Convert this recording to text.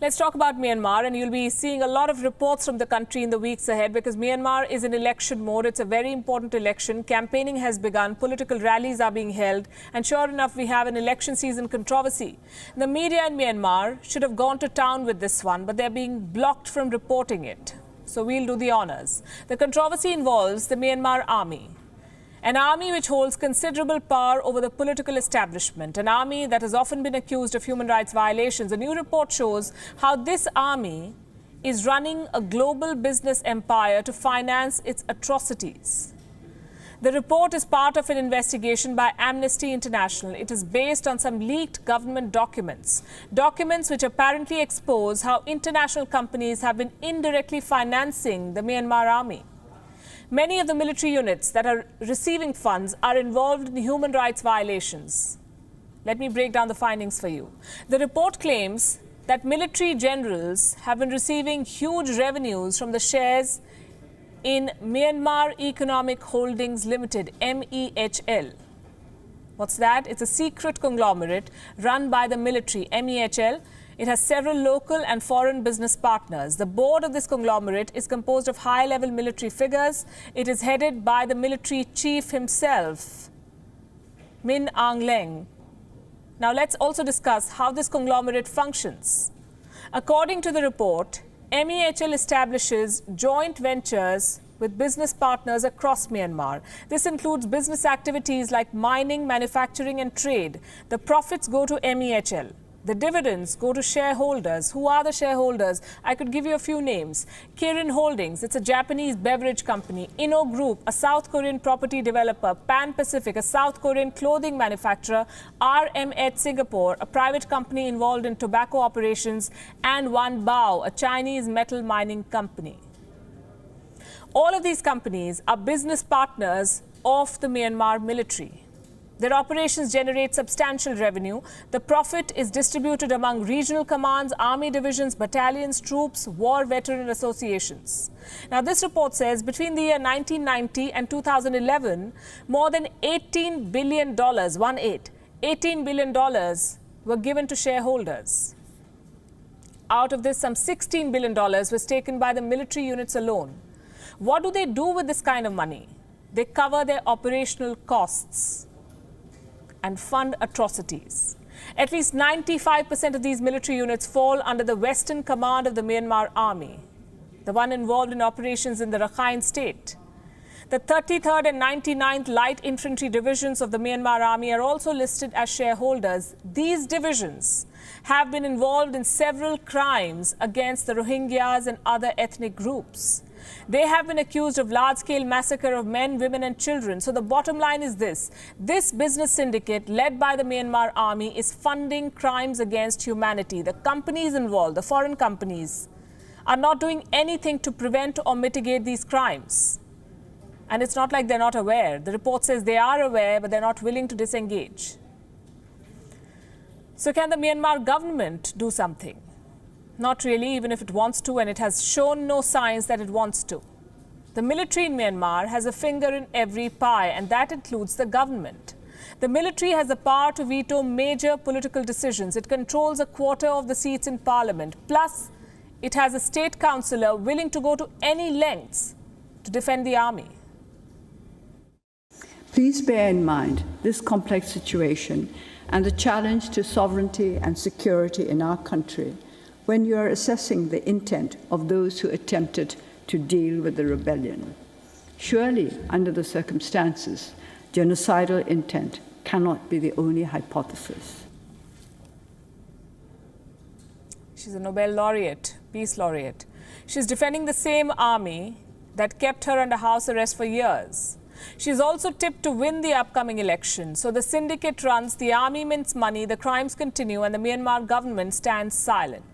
Let's talk about Myanmar, and you'll be seeing a lot of reports from the country in the weeks ahead because Myanmar is in election mode. It's a very important election. Campaigning has begun. Political rallies are being held. And sure enough, we have an election season controversy. The media in Myanmar should have gone to town with this one, but they're being blocked from reporting it. So we'll do the honors. The controversy involves the Myanmar Army. An army which holds considerable power over the political establishment, an army that has often been accused of human rights violations. A new report shows how this army is running a global business empire to finance its atrocities. The report is part of an investigation by Amnesty International. It is based on some leaked government documents which apparently expose how international companies have been indirectly financing the Myanmar army. Many of the military units that are receiving funds are involved in human rights violations. Let me break down the findings for you. The report claims that military generals have been receiving huge revenues from the shares in Myanmar Economic Holdings Limited, MEHL. What's that? It's a secret conglomerate run by the military, MEHL. It has several local and foreign business partners. The board of this conglomerate is composed of high-level military figures. It is headed by the military chief himself, Min Aung Hlaing. Now let's also discuss how this conglomerate functions. According to the report, MEHL establishes joint ventures with business partners across Myanmar. This includes business activities like mining, manufacturing and trade. The profits go to MEHL. The dividends go to shareholders. Who are the shareholders? I could give you a few names. Kirin Holdings, it's a Japanese beverage company. Inno Group, a South Korean property developer. Pan Pacific, a South Korean clothing manufacturer. RMH Singapore, a private company involved in tobacco operations. And Wan Bao, a Chinese metal mining company. All of these companies are business partners of the Myanmar military. Their operations generate substantial revenue. The profit is distributed among regional commands, army divisions, battalions, troops, war veteran associations. Now, this report says between the year 1990 and 2011, more than $18 billion, $18 billion were given to shareholders. Out of this, some $16 billion was taken by the military units alone. What do they do with this kind of money? They cover their operational costs and fund atrocities. At least 95% of these military units fall under the Western Command of the Myanmar Army, the one involved in operations in the Rakhine State. The 33rd and 99th Light Infantry Divisions of the Myanmar Army are also listed as shareholders. These divisions have been involved in several crimes against the Rohingyas and other ethnic groups. They have been accused of large-scale massacre of men, women and children. So the bottom line is this. This business syndicate led by the Myanmar Army is funding crimes against humanity. The companies involved, the foreign companies, are not doing anything to prevent or mitigate these crimes. And it's not like they're not aware. The report says they are aware, but they're not willing to disengage. So can the Myanmar government do something? Not really, even if it wants to, and it has shown no signs that it wants to. The military in Myanmar has a finger in every pie, and that includes the government. The military has the power to veto major political decisions. It controls a quarter of the seats in parliament. Plus, it has a state councillor willing to go to any lengths to defend the army. Please bear in mind this complex situation and the challenge to sovereignty and security in our country when you are assessing the intent of those who attempted to deal with the rebellion. Surely, under the circumstances, genocidal intent cannot be the only hypothesis. She's a Nobel laureate, peace laureate. She's defending the same army that kept her under house arrest for years. She's also tipped to win the upcoming election. So the syndicate runs, the army mints money, the crimes continue, and the Myanmar government stands silent.